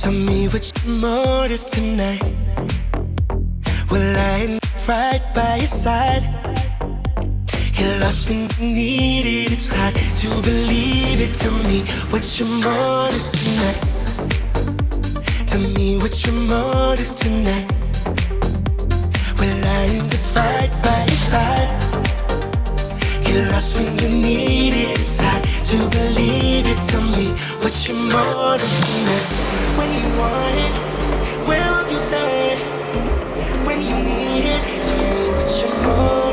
Tell me what's your motive tonight. Will I end right by your side? Get lost when you need it. It's hard to believe it. Tell me what's your motive tonight. Tell me what's your motive tonight. Will I end right by your side? Get lost when you need it. It's hard to believe it. Tell me what's your motive tonight. When you want it, where will you say? When you need it, tell me what's your motive.